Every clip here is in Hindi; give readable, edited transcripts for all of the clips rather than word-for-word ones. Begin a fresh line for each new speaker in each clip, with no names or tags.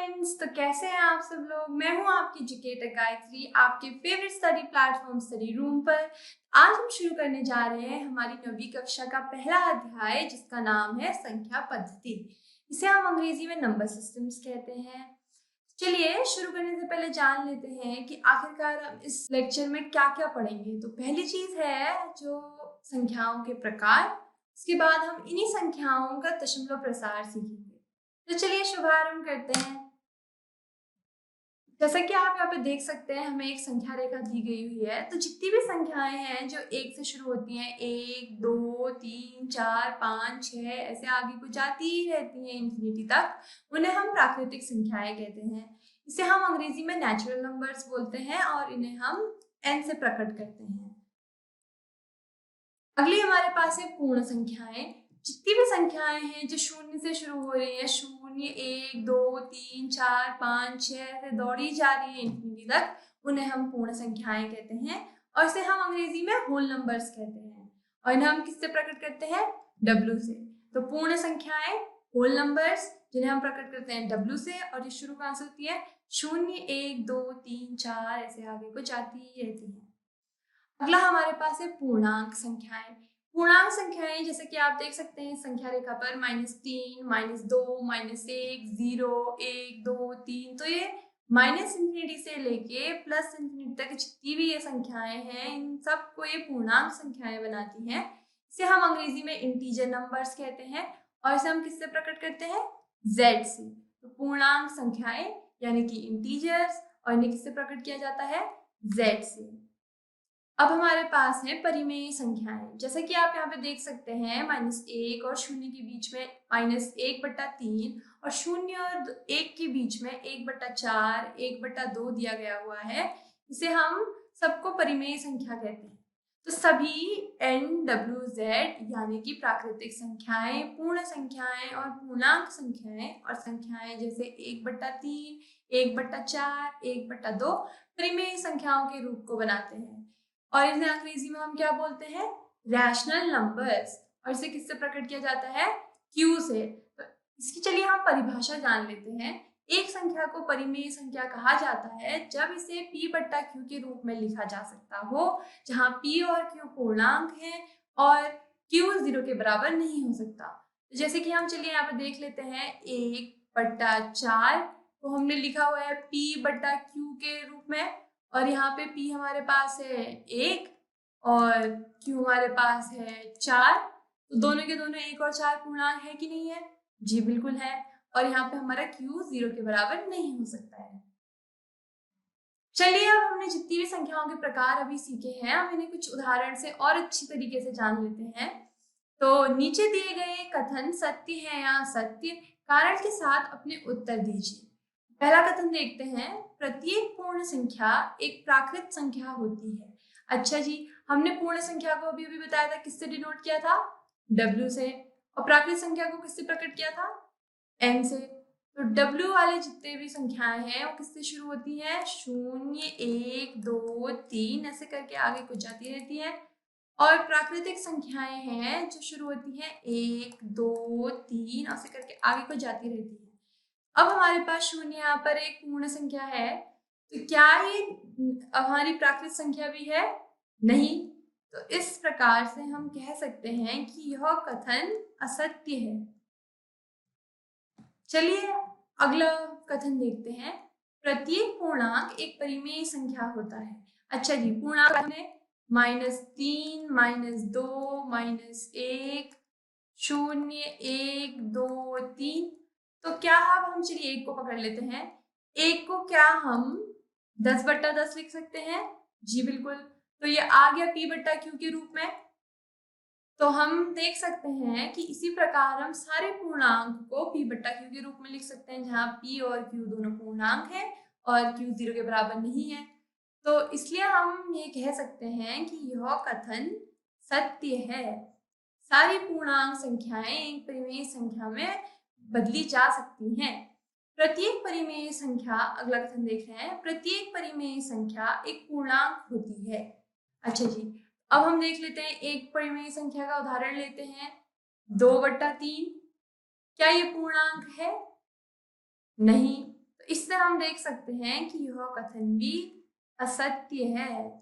फ्रेंड्स, तो कैसे हैं आप सब लोग। मैं हूं आपकी एजुकेटर गायत्री, आपके favourite study platform study room पर। आज हम शुरू करने जा रहे हैं हमारी 9वीं कक्षा का पहला अध्याय, जिसका नाम है संख्या पद्धति। इसे हम अंग्रेजी में नंबर सिस्टम्स कहते हैं। चलिए शुरू करने से पहले जान लेते हैं कि आखिरकार हम इस लेक्चर में क्या क्या पढ़ेंगे। तो पहली चीज है जो संख्याओं के प्रकार। इसके बाद हम इन्हीं संख्याओं का दशमलव प्रसार सीखेंगे। तो चलिए शुभारंभ करते हैं। जैसा कि आप यहाँ पे देख सकते हैं, हमें एक संख्या रेखा दी गई हुई है। तो जितनी भी संख्याएं हैं जो 1 से शुरू होती हैं, 1, 2, 3, 4, 5, 6 ऐसे आगे को जाती ही रहती हैं इंफिनिटी तक, उन्हें हम प्राकृतिक संख्याएं कहते हैं। इसे हम अंग्रेजी में नेचुरल नंबर्स बोलते हैं और इन्हें हम n से प्रकट करते हैं। अगली हमारे पास है पूर्ण संख्याएं। जितनी भी संख्याएं हैं जो 0 से शुरू हो रही है, 0, 1, 2, 3, 4, 5, 6 से दौड़ी जा रही है इंफिनिटी तक, उन्हें हम पूर्ण संख्याएं कहते हैं और इसे हम अंग्रेजी में होल नंबर्स कहते हैं। और इन्हें हम किससे प्रकट करते हैं? W से। तो पूर्ण संख्याएं होल नंबर्स जिन्हें हम प्रकट करते हैं W से, और ये शुरू कहाँ से होती है? 0, 1, 2, 3, 4 ऐसे आगे को जाती ही रहती है। अगला हमारे पास है पूर्णांक संख्याएं। पूर्णांक संख्याएं जैसे कि आप देख सकते हैं संख्या रेखा पर -3, -2, -1, 0, 1, 2, 3। तो ये माइनस इंफिनिटी से लेके प्लस इंफिनिटी तक जितनी भी ये संख्याएं हैं, इन सबको ये पूर्णांक संख्याएं बनाती हैं। इसे हम अंग्रेजी में इंटीजर नंबर्स कहते हैं और इसे हम किससे प्रकट करते हैं? Z से। तो पूर्णांक संख्याएं यानी कि इंटीजर्स, और इन्हें किससे प्रकट किया जाता है? Z से। अब हमारे पास है परिमेय संख्याएं। जैसे कि आप यहाँ पे देख सकते हैं, -1 और 0 के बीच में -1/3 और 0 और 1 के बीच में 1/4, 1/2 दिया गया हुआ है। इसे हम सबको परिमेय संख्या कहते हैं। तो सभी NWZ यानी कि प्राकृतिक संख्याएं, पूर्ण संख्याएं और पूर्णांक संख्याएं और संख्याएं जैसे 1/3, 1/4, 1/2 परिमेय संख्याओं के रूप को बनाते हैं और इन्हें अंग्रेजी में हम क्या बोलते हैं? Rational numbers. और इसे किससे प्रकट किया जाता है? Q से। तो इसकी चलिए हम परिभाषा जान लेते हैं। एक संख्या को परिमेय संख्या कहा जाता है जब इसे P/Q के रूप में लिखा जा सकता हो, जहां P और Q पूर्णांक हैं और Q 0 के बराबर नहीं हो सकता। तो जैसे कि हम चलिए यहाँ पे देख लेते हैं, 1/4 को हमने लिखा हुआ है P/Q के रूप में, और यहाँ पे P हमारे पास है 1 और Q हमारे पास है 4। तो दोनों के दोनों 1 और 4 पूर्णांक है कि नहीं है? जी बिल्कुल है। और यहाँ पे हमारा Q 0 के बराबर नहीं हो सकता है। चलिए अब हमने जितनी भी संख्याओं के प्रकार अभी सीखे हैं, हम इन्हें कुछ उदाहरण से और अच्छी तरीके से जान लेते हैं। तो नीचे दिए गए कथन सत्य है या असत्य, कारण के साथ अपने उत्तर दीजिए। पहला कथन देखते हैं, प्रत्येक पूर्ण संख्या एक प्राकृत संख्या होती है। अच्छा जी, हमने पूर्ण संख्या को अभी अभी बताया था, किससे डिनोट किया था? W से। और प्राकृत संख्या को किससे प्रकट किया था? N से। तो W वाले जितने भी संख्याएं हैं वो किससे शुरू होती हैं? 0, 1, 2, 3 ऐसे करके आगे को जाती रहती है। और प्राकृतिक संख्याएं हैं जो शुरू होती हैं 1, 2, 3 ऐसे करके आगे को जाती रहती है। अब हमारे पास 0 यहाँ पर एक पूर्ण संख्या है, तो क्या ये हमारी प्राकृत संख्या भी है? नहीं। तो इस प्रकार से हम कह सकते हैं कि यह कथन असत्य है। चलिए अगला कथन देखते हैं, प्रत्येक पूर्णांक एक परिमेय संख्या होता है। अच्छा जी, पूर्णांक हमने -3, -2, -1, 0, 1, 2, 3। तो क्या अब हम चलिए 1 को पकड़ लेते हैं। 1 को क्या हम 10/10 लिख सकते हैं? जी बिल्कुल। तो ये आ गया P/Q के रूप में। तो हम देख सकते हैं कि इसी प्रकार हम सारे पूर्णांक को P/Q के रूप में लिख सकते हैं, जहां P और Q दोनों पूर्णांक हैं और Q 0 के बराबर नहीं है। तो इसलिए हम ये कह सकते हैं कि यह कथन सत्य है। सारी पूर्णांक संख्याएं एक परिमेय संख्या में बदली जा सकती हैं। प्रत्येक परिमेय संख्या, अगला कथन देख रहे हैं, प्रत्येक परिमेय संख्या एक पूर्णांक होती है। अच्छा जी, अब हम देख लेते हैं एक परिमेय संख्या का उदाहरण लेते हैं, 2/3। क्या ये पूर्णांक है? नहीं। तो इससे हम देख सकते हैं कि यह कथन भी असत्य है।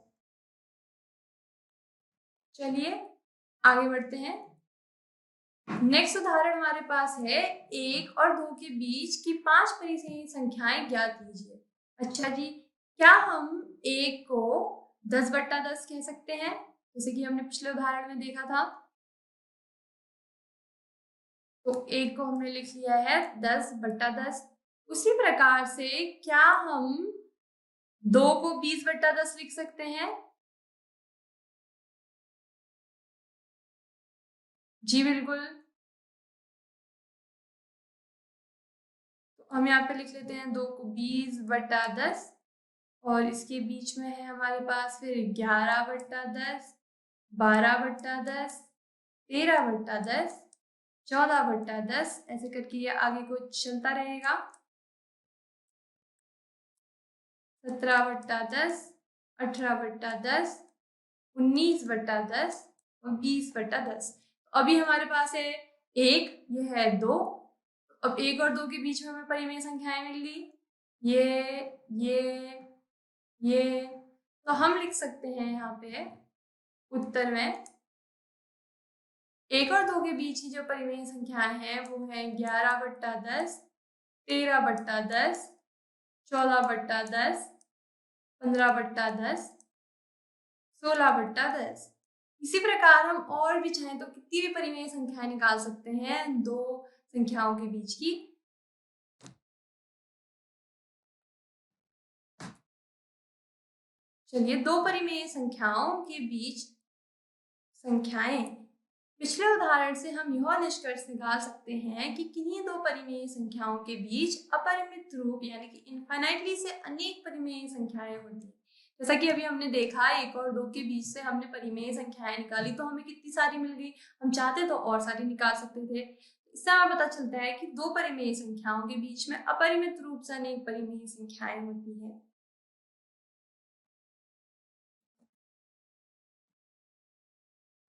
चलिए आगे बढ़ते हैं। नेक्स्ट उदाहरण हमारे पास है 1 और 2 के बीच की 5 परिमेय संख्याएं ज्ञात कीजिए। अच्छा जी, क्या हम 1 को 10/10 कह सकते हैं, जैसे कि हमने पिछले उदाहरण में देखा था? तो 1 को हमने लिख लिया है 10/10। उसी प्रकार से क्या हम 2 को 20/10 लिख सकते हैं? जी बिल्कुल। तो हम यहाँ पे लिख लेते हैं 2 को 20/10 और इसके बीच में है हमारे पास फिर 11/10, 12/10, 13/10, 14/10, ऐसे करके ये आगे को चलता रहेगा। 17/10, 18/10, 19/10 और 20/10। अभी हमारे पास है 1, ये है 2। अब 1 और 2 के बीच में हमें परिमेय संख्याएं मिल गई, ये। तो हम लिख सकते हैं यहाँ पे उत्तर में 1 और 2 के बीच की जो परिमेय संख्याएं हैं वो है 11/10, 13/10, 14/10, 15/10, 16/10। इसी प्रकार हम और भी चाहें तो कितनी भी परिमेय संख्याएं निकाल सकते हैं दो संख्याओं के बीच की। चलिए, दो परिमेय संख्याओं के बीच संख्याएं। पिछले उदाहरण से हम यह निष्कर्ष निकाल सकते हैं कि किन्हीं दो परिमेय संख्याओं के बीच अपरिमित रूप यानी कि इनफाइनाइटली से अनेक परिमेय संख्याएं होती हैं। जैसा कि अभी हमने देखा 1 और 2 के बीच से हमने परिमेय संख्याएं निकाली तो हमें कितनी सारी मिल गई, हम चाहते तो और सारी निकाल सकते थे। इससे हमें पता चलता है कि दो परिमेय संख्याओं के बीच में अपरिमित रूप से अनेक परिमेय संख्याएं होती है।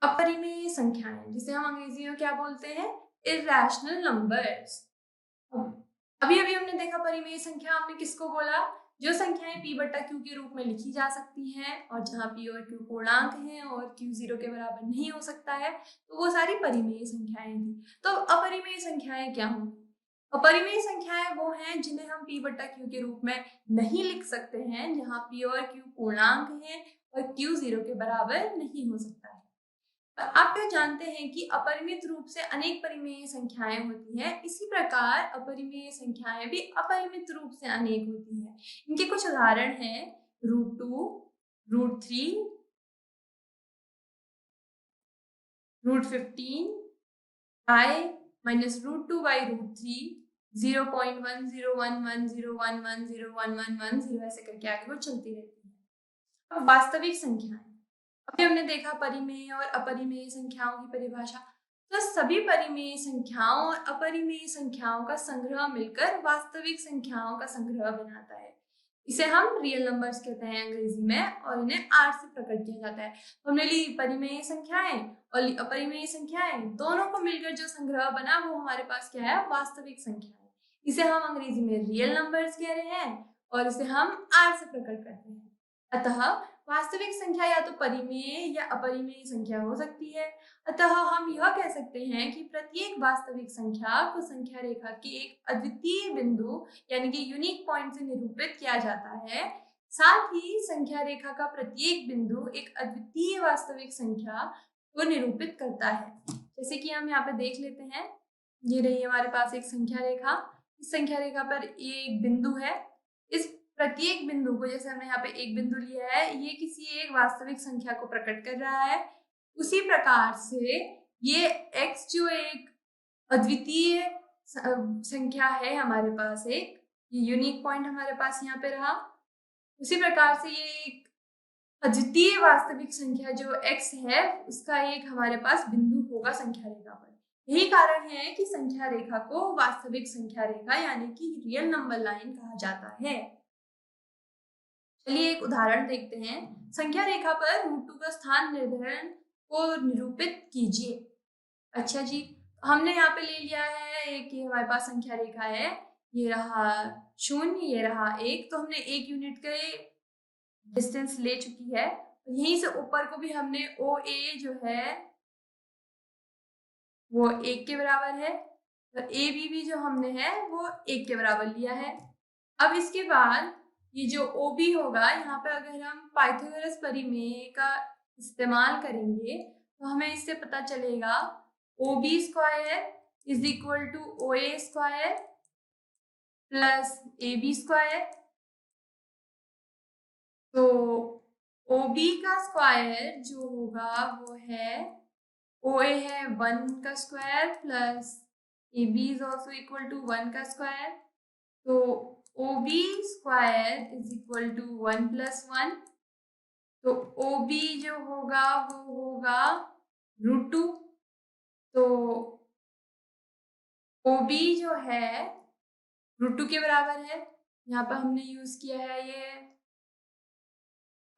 अपरिमेय संख्याएं जिसे हम अंग्रेजी में क्या बोलते हैं, इर्रेशनल नंबर्स। अभी अभी हमने देखा परिमेय संख्या हमने किसको बोला, जो संख्याएं p/q के रूप में लिखी जा सकती हैं और जहां p और q पूर्णांक हैं और q 0 के बराबर नहीं हो सकता है, तो वो सारी परिमेय संख्याएं थी। तो अपरिमेय संख्याएं क्या होंगी? अपरिमेय संख्याएं वो हैं जिन्हें हम p/q के रूप में नहीं लिख सकते हैं, जहां p और q पूर्णांक हैं और q 0 के बराबर नहीं हो सकता है। आप क्या जानते हैं कि अपरिमित रूप से अनेक परिमेय संख्याएं होती हैं, इसी प्रकार अपरिमेय संख्याएं भी अपरिमित रूप से अनेक होती हैं। इनके कुछ उदाहरण हैं √2, √3, √15, i -√2/√3, 0.101101101110 ऐसे करके आगे वो चलती रहती है। अब वास्तविक संख्याएं, अभी हमने देखा परिमेय और अपरिमेय संख्याओं की परिभाषा। तो सभी परिमेय संख्याओं और अपरिमेय संख्याओं का संग्रह मिलकर वास्तविक संख्याओं का संग्रह बनाता है। इसे हम रियल नंबर्स कहते हैं अंग्रेजी में और इन्हें r से प्रकट किया जाता है। हमने ली परिमेय संख्याएं और अपरिमेय संख्याएं, दोनों को मिलकर जो संग्रह बना वो हमारे पास क्या है, वास्तविक संख्याएं। इसे हम अंग्रेजी में रियल नंबर्स कह रहे हैं और इसे हम r से प्रकट करते हैं। अतः वास्तविक संख्या या तो परिमेय या अपरिमेय संख्या हो सकती है। अतः हम यह कह सकते हैं कि प्रत्येक वास्तविक संख्या को संख्या रेखा के एक अद्वितीय बिंदु यानी कि यूनिक पॉइंट से निरूपित किया जाता है। साथ ही संख्या रेखा का प्रत्येक बिंदु एक अद्वितीय वास्तविक संख्या को निरूपित करता है। जैसे कि हम यहाँ पे देख लेते हैं, ये रही हमारे पास एक संख्या रेखा। इस संख्या रेखा पर ये एक बिंदु है। इस प्रत्येक बिंदु को, जैसे हमने यहाँ पे एक बिंदु लिया है, ये किसी एक वास्तविक संख्या को प्रकट कर रहा है। उसी प्रकार से ये x जो एक अद्वितीय संख्या है हमारे पास, एक ये यूनिक पॉइंट हमारे पास यहाँ पे रहा। उसी प्रकार से ये एक अद्वितीय वास्तविक संख्या जो x है उसका एक हमारे पास बिंदु होगा संख्या रेखा पर। यही कारण है कि संख्या रेखा को वास्तविक संख्या रेखा यानी कि रियल नंबर लाइन कहा जाता है। चलिए एक उदाहरण देखते हैं। संख्या रेखा पर √2 का स्थान निर्धारण को निरूपित कीजिए। अच्छा जी, हमने यहाँ पे ले लिया है एक, ये हमारे पास संख्या रेखा है, ये रहा 0, ये रहा 1, तो हमने 1 यूनिट का डिस्टेंस ले चुकी है। यहीं से ऊपर को भी हमने OA जो है वो 1 के बराबर है, और AB भी जो हमने है वो 1 के बराबर लिया है। अब इसके बाद ये जो OB होगा, यहाँ पे अगर हम पाइथागोरस परिमेय का इस्तेमाल करेंगे तो हमें इससे पता चलेगा OB square is equal to OA square plus AB square. तो OB का स्क्वायर जो होगा वो है OA है 1 का square plus AB is also equal to 1 का स्क्वायर। तो OB square is equal to 1 plus 1। तो OB जो होगा वो होगा √2। तो OB जो है √2 के बराबर है। यहाँ पर हमने यूज किया है ये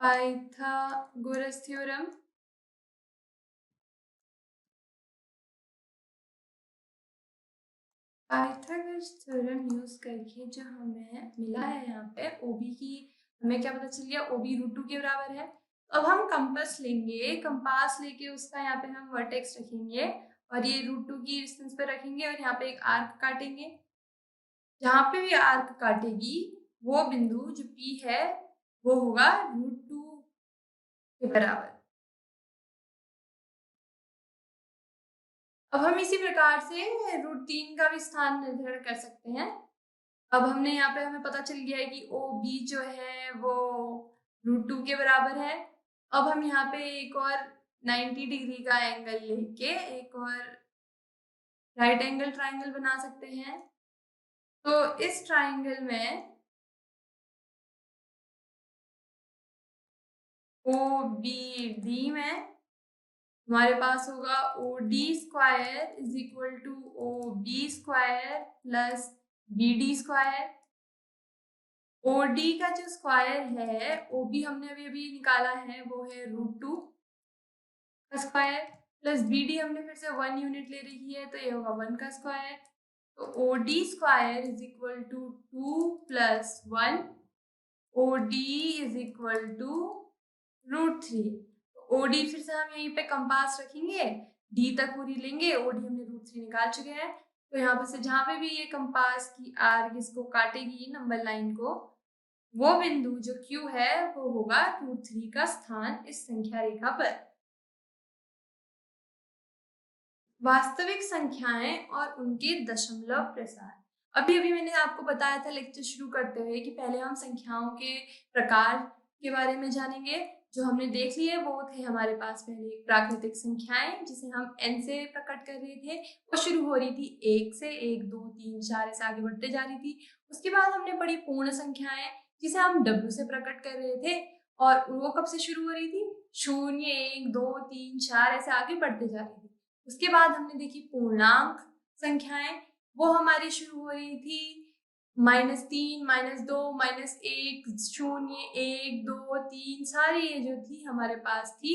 Pythagoras theorem. Pythagoras theorem use करके जो हमें मिला है यहाँ पे OB की, हमें क्या पता चल गया, OB √2 के बराबर है। अब हम कंपास लेंगे, कंपास लेके उसका यहाँ पे हम वर्टेक्स रखेंगे और ये √2 की डिस्टेंस पे रखेंगे और यहाँ पे एक आर्क काटेंगे। जहाँ पे भी आर्क काटेगी वो बिंदु जो P है वो होगा √2 के बराबर। अब हम इसी प्रकार से √3 का भी स्थान निर्धारण कर सकते हैं। अब हमने यहाँ पे हमें पता चल गया है कि OB जो है वो √2 के बराबर है। अब हम यहाँ पे एक और 90 डिग्री का एंगल लेके एक और राइट एंगल ट्राइंगल बना सकते हैं। तो इस ट्राइंगल में OBD में हमारे पास होगा OD square is equal to OB square plus BD square. OD का जो स्क्वायर है, OB हमने अभी अभी निकाला है, वो है √2 का स्क्वायर प्लस BD हमने फिर से 1 यूनिट ले रही है तो ये होगा 1 का स्क्वायर। तो OD square is equal to 2 plus 1, OD is equal to √3। OD फिर से हम यहीं पे कंपास रखेंगे, D तक पूरी लेंगे, OD हमने √3 निकाल चुके हैं। तो यहाँ पर से जहाँ पे भी ये कंपास की आर्क इसको काटेगी नंबर लाइन को, वो बिंदु जो Q है वो होगा √3 का स्थान इस संख्या रेखा पर। वास्तविक संख्याएं और उनके दशमलव प्रसार। अभी अभी मैंने आपको बताया था लेक्चर शुरू करते हुए कि पहले हम संख्याओं के प्रकार के बारे में जानेंगे। जो हमने देख लिए वो थे हमारे पास पहले प्राकृतिक संख्याएं जिसे हम n से प्रकट कर रहे थे, वो शुरू हो रही थी 1 से, 1 2 3 4 ऐसे आगे बढ़ते जा रही थी। उसके बाद हमने पढ़ी पूर्ण संख्याएं जिसे हम w से प्रकट कर रहे थे, और वो कब से शुरू हो रही थी, 0 1 2 3 4 ऐसे आगे बढ़ते जा रही थी। उसके बाद हमने देखी पूर्णांक संख्याएं, वो हमारी शुरू हो रही थी -3 -2 -1 0 1 2 3, सारी ये जो थी हमारे पास थी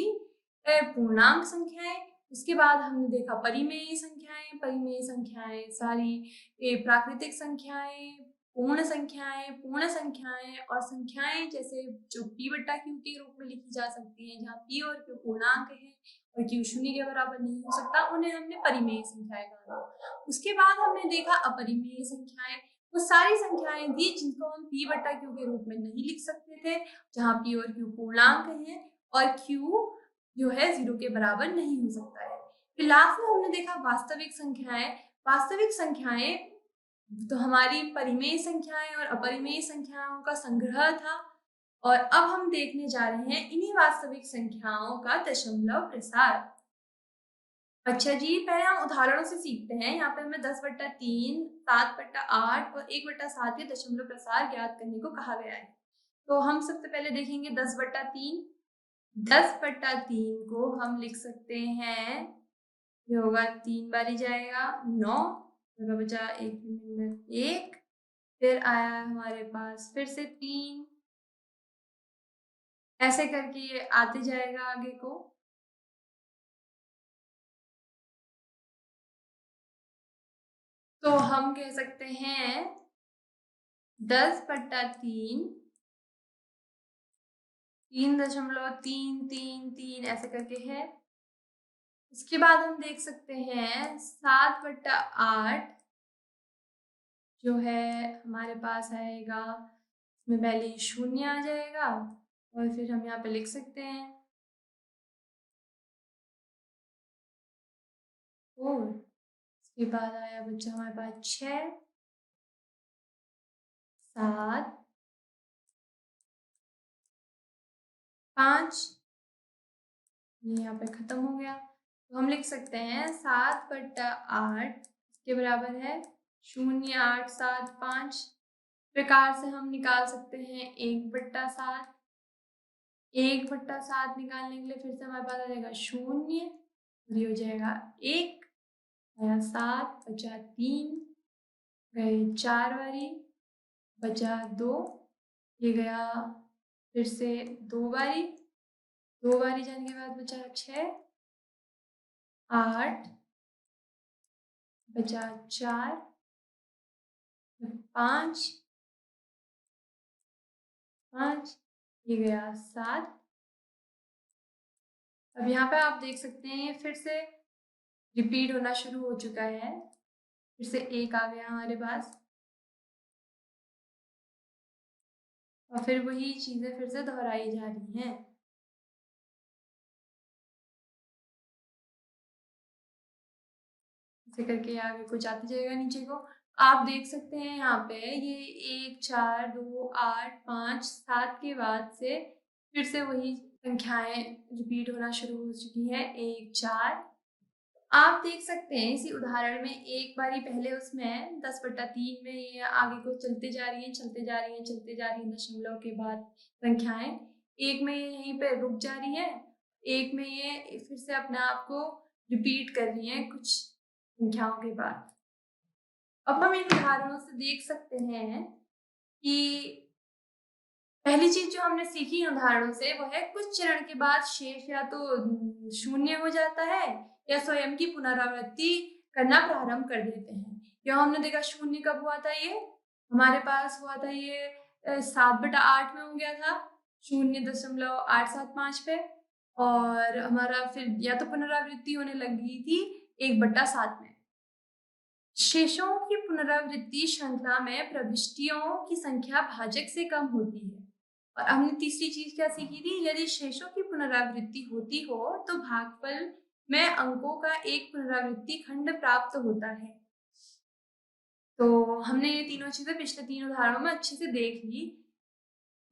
पूर्णांक संख्याएं। उसके बाद हमने देखा परिमेय संख्याएं, परिमेय संख्याएं सारी प्राकृतिक संख्याएं, पूर्ण संख्याएं और संख्याएं जैसे जो P/Q के रूप में लिखी जा सकती हैं, जहाँ P और Q पूर्णांक है और Q 0 के बराबर नहीं हो सकता, उन्हें हमने परिमेय संख्याएं कहा। उसके बाद हमने देखा अपरिमेय संख्याएं, वो सारी संख्याएं थी जिनको हम P/Q के रूप में नहीं लिख सकते थे, जहाँ P और Q पूर्णांक हैं और Q जो है 0 के बराबर नहीं हो सकता है। फिर लास्ट में हमने देखा वास्तविक संख्याएं। वास्तविक संख्याएं तो हमारी परिमेय संख्याएं और अपरिमेय संख्याओं का संग्रह था, और अब हम देखने जा रहे हैं इन्हीं वास्तविक संख्याओं का दशमलव प्रसार। अच्छा जी, पहले हम उदाहरणों से सीखते हैं। यहाँ पे हमें 10/3, 7/8 और 1/7 के दशमलव प्रसार ज्ञात करने को कहा गया है। तो हम सबसे पहले देखेंगे 10/3। 10/3 को हम लिख सकते हैं, ये होगा 3 बारी जाएगा 9, बचा 1 मिनट 1, फिर आया हमारे पास फिर से 3, ऐसे करके ये आते जाएगा आगे को। तो हम कह सकते हैं 10/3 3.333 ऐसे करके है। इसके बाद हम देख सकते हैं 7/8 जो है हमारे पास आएगा, इसमें पहले ही शून्य आ जाएगा और फिर हम यहाँ पे लिख सकते हैं 4। इसके बाद आया बच्चा हमारे पास 6, 7, 5, ये यहाँ पे खत्म हो गया। तो हम लिख सकते हैं 7/8 के बराबर है 0.875। प्रकार से हम निकाल सकते हैं 1/7। 1/7 निकालने के लिए फिर से हमारे पास आ जाएगा 0, ये हो जाएगा 1, आया 7, बचा 3, गए 4 बारी, बचा 2, ये गया फिर से 2 बारी, 2 बारी जाने के बाद बचा 6, 8, बचा 4, 5, 5, ये गया 7। अब यहाँ पे आप देख सकते हैं ये फिर से रिपीट होना शुरू हो चुका है, फिर से 1 आ गया हमारे पास और फिर वही चीजें फिर से दोहराई जा रही हैं। ऐसे करके आगे को जाते जाएगा नीचे को। आप देख सकते हैं यहाँ पे ये 1, 4, 2, 8, 5, 7 के बाद से फिर से वही संख्याएं रिपीट होना शुरू हो चुकी है 1, 4। आप देख सकते हैं इसी उदाहरण में एक बारी पहले उसमें 10/3 में ये आगे को चलते जा रही है, चलते जा रही है, चलते जा रही है, दशमलव के बाद संख्याएं। एक में ये यहीं पे रुक जा रही है, एक में ये फिर से अपने आप को रिपीट कर रही है कुछ संख्याओं के बाद। अब हम इन उदाहरणों से देख सकते हैं कि पहली चीज जो हमने सीखी इन उदाहरणों से वो है कुछ चरण के बाद शेष या तो शून्य हो जाता है या स्वयं की पुनरावृत्ति करना प्रारंभ कर देते हैं। यह हमने देखा शून्य कब हुआ था, ये हमारे पास हुआ था ये 7/8 में हो गया था 0.875 पे, और हमारा फिर या तो पुनरावृत्ति होने लगी थी 1/7 में। शेषों की पुनरावृत्ति श्रृंखला में प्रविष्टियों की संख्या भाजक से कम होती है। और हमने तीसरी चीज क्या सीखी थी, यदि शेषों की पुनरावृत्ति होती हो तो भागफल में अंकों का एक पुनरावृत्ति खंड प्राप्त होता है। तो हमने ये तीनों चीजें पिछले 3 उदाहरणों में अच्छे से देख ली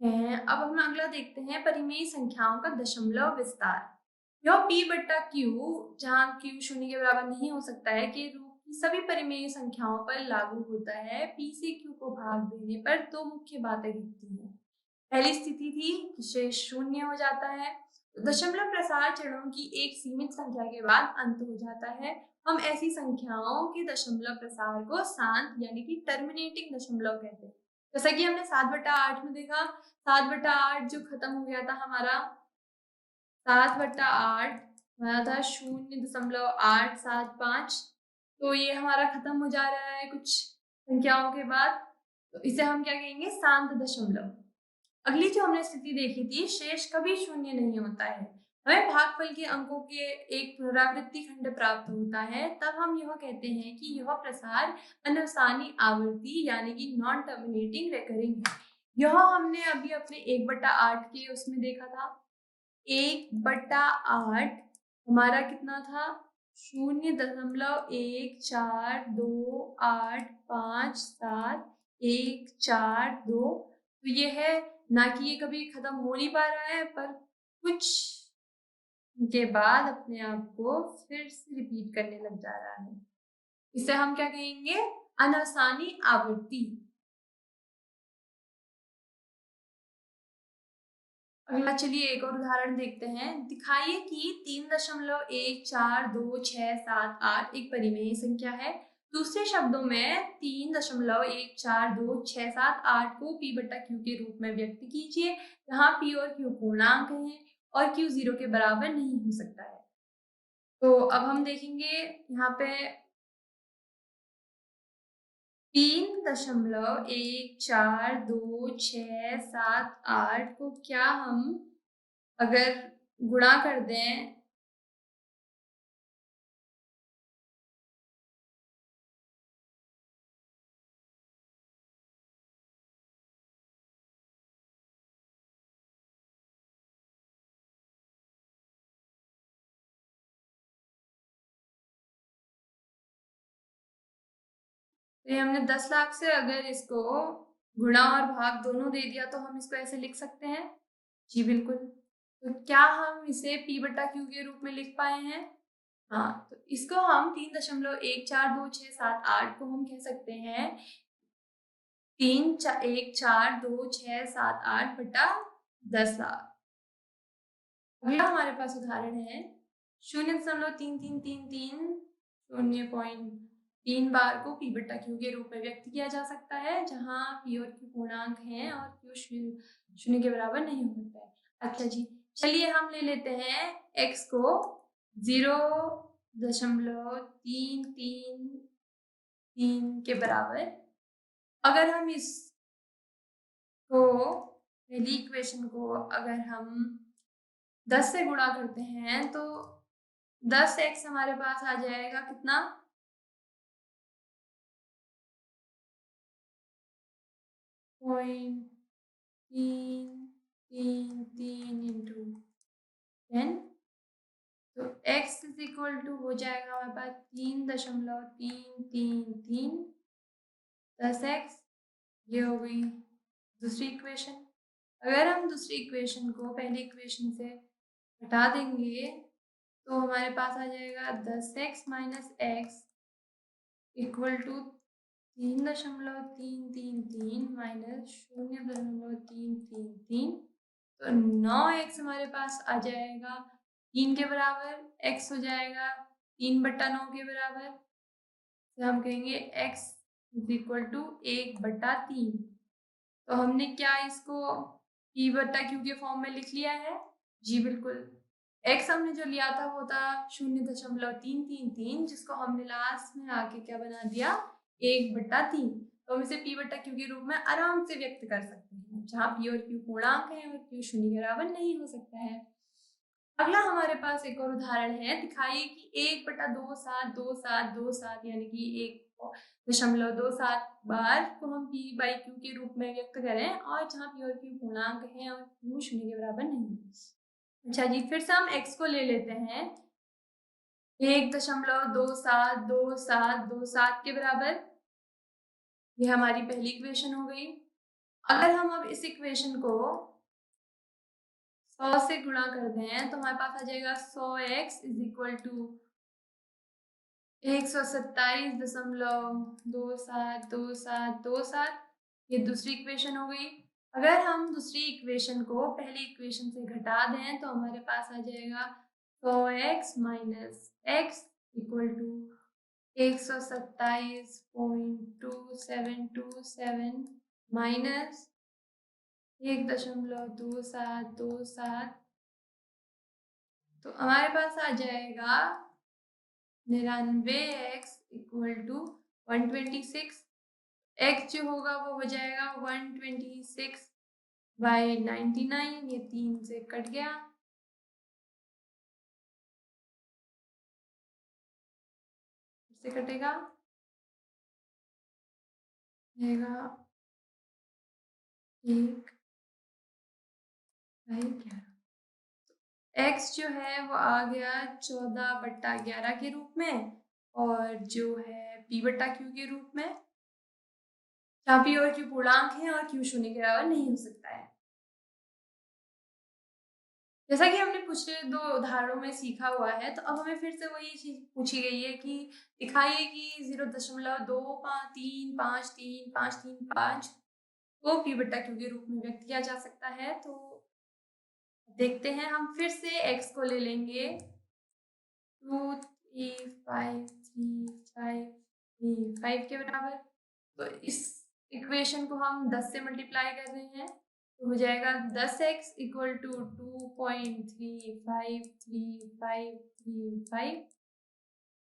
हैं। अब हम अगला देखते हैं परिमेय संख्याओं का दशमलव विस्तार। यह p/q जहाँ q शून्य के बराबर नहीं हो सकता है के रूप की सभी परिमेय संख्याओं पर लागू होता है। p से q को भाग देने पर 2 मुख्य बातें घटती हैं। पहली स्थिति थी कि शेष शून्य हो जाता है, तो दशमलव प्रसार चरणों की एक सीमित संख्या के बाद अंत हो जाता है। हम ऐसी संख्याओं के दशमलव प्रसार को शांत यानी कि टर्मिनेटिंग दशमलव कहते हैं। जैसा कि हमने 7/8 में देखा, 7/8 जो खत्म हो गया था हमारा 7/8 हमारा था 0.875, तो ये हमारा खत्म हो जा रहा है कुछ संख्याओं के बाद, तो इसे हम क्या कहेंगे, शांत दशमलव। अगली जो हमने स्थिति देखी थी, शेष कभी शून्य नहीं होता है, हमें भागफल के अंकों के एक पुनरावृत्ति खंड प्राप्त होता है, तब हम यह कहते हैं कि यह प्रसार अनवसानी आवर्ती यानी कि नॉन टर्मिनेटिंग रेकरिंग है। यह हमने अभी अपने 1/8 के उसमें देखा था। 1/8 हमारा कितना था, 0.142857142। तो ये है ना कि ये कभी खत्म हो नहीं पा रहा है, पर कुछ के बाद अपने आप को फिर से रिपीट करने लग जा रहा है। इसे हम क्या कहेंगे, अनवसानी आवृत्ति। अगला चलिए एक और उदाहरण देखते हैं। दिखाइए कि 3.1426788 एक परिमेय संख्या है। दूसरे शब्दों में 3.1426788 को p/q के रूप में व्यक्त कीजिए, जहां p और q पूर्णांक हैं और q 0 के बराबर नहीं हो सकता है। तो अब हम देखेंगे यहाँ पे 3.142678 को क्या हम अगर गुणा कर दें तो ये हमने 10 लाख से अगर इसको गुणा और भाग दोनों दे दिया तो हम इसको ऐसे लिख सकते हैं। जी बिल्कुल। तो क्या हम इसे P बटा Q के रूप में लिख पाए हैं? हाँ, तो इसको हम 3.142678 को हम कह सकते हैं 3.142678 बटा 10 लाख। अगला हमारे पास उदाहरण है 0.3333 बार को P बटा Q के रूप में व्यक्त किया जा सकता है, जहां P और Q पूर्णांक हैं और Q शून्य के बराबर नहीं हो सकता है। अच्छा जी, चलिए हम ले लेते हैं x को 0.333 के बराबर। अगर हम इसको पहली इक्वेशन को अगर हम 10 से गुणा करते हैं तो 10x हमारे पास आ जाएगा कितना? 0.333 इंटू 10। तो x इज इक्वल टू हो जाएगा हमारे पास 3.333 10x। ये हो गई दूसरी इक्वेशन। अगर हम दूसरी इक्वेशन को पहली इक्वेशन से हटा देंगे तो हमारे पास आ जाएगा 10x minus x equal to 3.333 minus 0.333। तो 9x हमारे पास आ जाएगा 3 के बराबर, x हो जाएगा 3/9 के बराबर। तो हम कहेंगे x इज इक्वल टू 1/3। तो हमने क्या इसको P बटा Q के फॉर्म में लिख लिया है? जी बिल्कुल। x हमने जो लिया था वो था 0.333, जिसको हमने लास्ट में आके क्या बना दिया 1/3। तो हम इसे P बटा Q के रूप में आराम से व्यक्त कर सकते हैं, जहाँ P और Q पूर्णांक है और Q शून्य के बराबर नहीं हो सकता है। अगला हमारे पास एक और उदाहरण है। दिखाइए कि 1/272727 यानी कि 1.27 बार को हम P बाई Q के रूप में व्यक्त करें, और जहाँ P और Q पूर्णांक है और Q शून्य के बराबर नहीं है। अच्छा जी, फिर से हम x को ले लेते हैं 1.272727 के बराबर। ये हमारी पहली इक्वेशन हो गई। अगर हम अब इस इक्वेशन को 100 से गुणा कर दें तो हमारे पास आ जाएगा 100x इज इक्वल टू 127.272727। ये दूसरी इक्वेशन हो गई। अगर हम दूसरी इक्वेशन को पहली इक्वेशन से घटा दें तो हमारे पास आ जाएगा 100x minus x equal to 127.2727 minus 1.2727। तो हमारे पास आ जाएगा 99x इक्वल टू 126। x जो होगा वो हो जाएगा 126/99। ये 3 से कट गया, से कटेगा रहेगा 1/11। x जो है वो आ गया 14/11 के रूप में, और जो है P बटा Q के रूप में, जहाँ P और Q पूर्णांक है और Q शून्य के बराबर नहीं हो सकता है। जैसा कि हमने पिछले 2 उदाहरणों में सीखा हुआ है, तो अब हमें फिर से वही चीज पूछी गई है कि दिखाइए कि 0.2353535 को P बटा Q के रूप में व्यक्त किया जा सकता है। तो देखते हैं, हम फिर से x को ले लेंगे 23535 के बराबर। तो इस इक्वेशन को हम 10 से मल्टीप्लाई कर रहे हैं तो हो जाएगा 10x इक्वल टू 2.353535।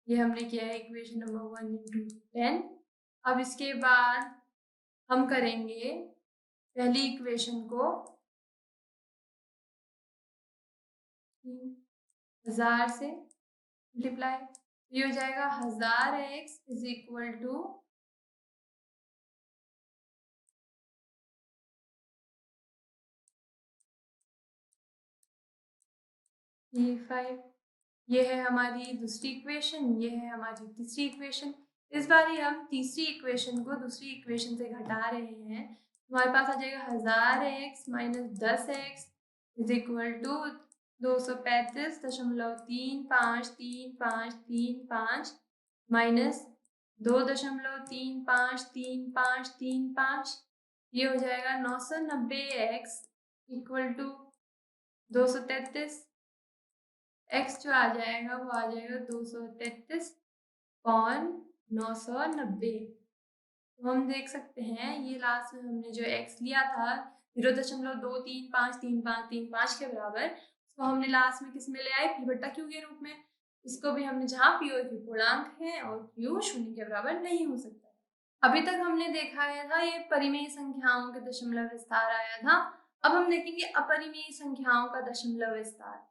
ये हमने किया है इक्वेशन नंबर 1 इंटू 10। अब इसके बाद हम करेंगे पहली इक्वेशन को 1000 से मल्टीप्लाई, ये हो जाएगा 1000x इज इक्वल टू 5। ये है हमारी दूसरी इक्वेशन, ये है हमारी तीसरी इक्वेशन। इस बार हम तीसरी इक्वेशन को दूसरी इक्वेशन से घटा रहे हैं, हमारे पास आ जाएगा 1000x minus 10x is equal to 235.353535 minus 2.353535, ये हो जाएगा 990x इक्वल टू 233। x जो आ जाएगा वो आ जाएगा 233.990। तो हम देख सकते हैं ये लास्ट में हमने जो x लिया था 0.2353535 के बराबर, उसको हमने लास्ट में किस में ले आए, p बट्टा q के रूप में। इसको भी हमने जहाँ p और q पूर्णांक है और q शून्य के बराबर नहीं हो सकता। अभी तक हमने देखा था ये परिमेय संख्याओं के दशमलव विस्तार आया था। अब हम देखेंगे अपरिमेय संख्याओं का दशमलव विस्तार।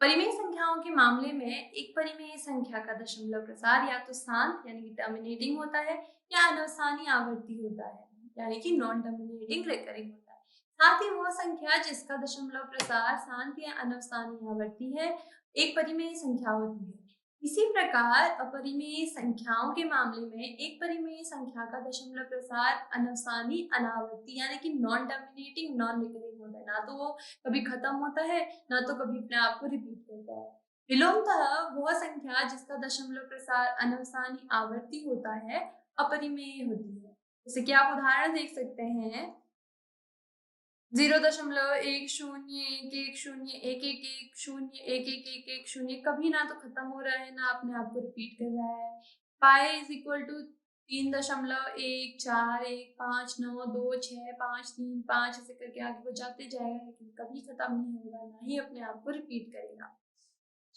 परिमेय संख्याओं के मामले में एक परिमेय संख्या का दशमलव प्रसार या तो शांत यानी कि टर्मिनेटिंग होता है या अनवसानी आवर्ती होता है यानी कि नॉन टर्मिनेटिंग रिकरिंग होता है। साथ ही वह संख्या जिसका दशमलव प्रसार शांत या अनवसानी आवर्ती है एक परिमेय संख्या होती है। इसी प्रकार अपरिमेय संख्याओं के मामले में एक परिमेय संख्या का दशमलव प्रसार अनवसानी अनावर्ती यानी कि नॉन टर्मिनेटिंग नॉन रिकरिंग होता है, ना तो वो कभी खत्म होता है ना तो कभी अपने आप को रिपीट करता है। विलोमतः वह संख्या जिसका दशमलव प्रसार अनवसानी आवर्ती होता है अपरिमेय होती है। जैसे कि आप उदाहरण देख सकते हैं 0.101010111011101 कभी ना तो खत्म हो रहा है ना अपने आप को रिपीट कर रहा है। पाई इज इक्वल टू 3.141592653 ऐसे करके आगे बढ़ाते जाएगा लेकिन कभी खत्म नहीं होगा, ना ही अपने आप को रिपीट करेगा।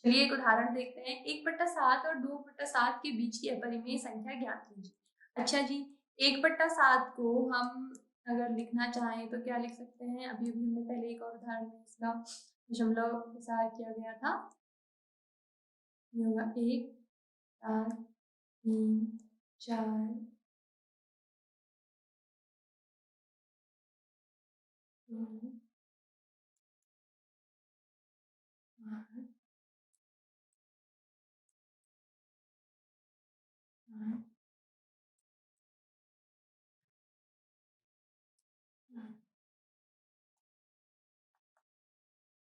चलिए एक उदाहरण देखते हैं। 1/7 और 2/7 के बीच की अपरिमेय संख्या ज्ञात कीजिए। अच्छा जी, 1/7 को हम अगर लिखना चाहें तो क्या लिख सकते हैं, अभी अभी हमने पहले एक और उदाहरण में इसका दशमलव प्रसार किया गया था। ये होगा 1 7 3 4 2 8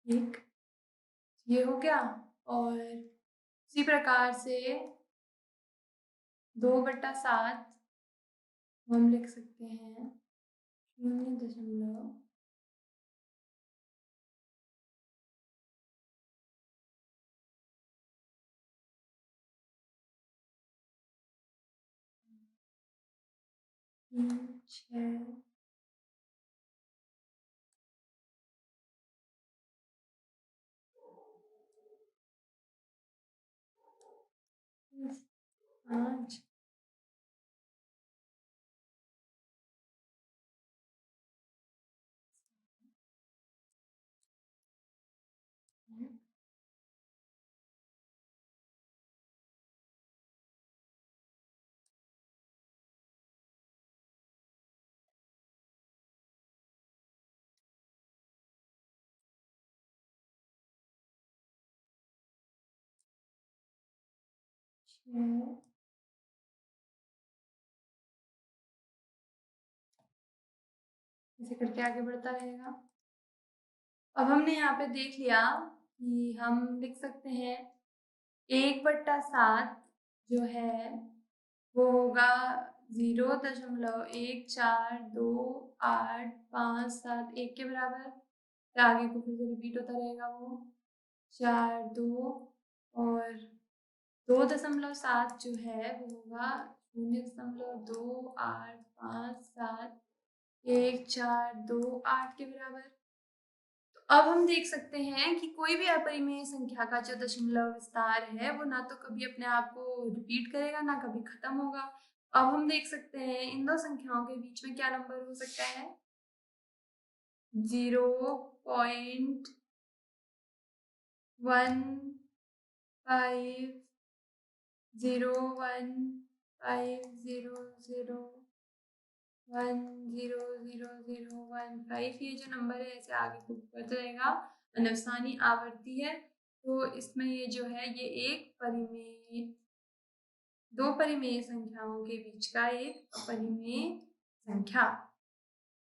1 ये हो गया। और इसी प्रकार से 2/7 हम लिख सकते हैं 0.4 6 5 6 ऐसे करके आगे बढ़ता रहेगा। अब हमने यहाँ पे देख लिया कि हम लिख सकते हैं 1/7 जो है वो होगा 0.1428571 के बराबर। तो आगे को फिर से रिपीट होता रहेगा वो 42 और 2.7 जो है वो होगा 0.28571428 के बराबर। तो अब हम देख सकते हैं कि कोई भी अपरिमेय संख्या का जो दशमलव विस्तार है वो ना तो कभी अपने आप को रिपीट करेगा ना कभी खत्म होगा। अब हम देख सकते हैं इन दो संख्याओं के बीच में क्या नंबर हो सकता है। 0.15 ये जो नंबर है ऐसे आगे को बढ़ता जाएगा। अनफसानी आवर्ती है, तो इसमें ये जो है ये एक परिमेय, दो परिमेय संख्याओं के बीच का एक अपरिमेय संख्या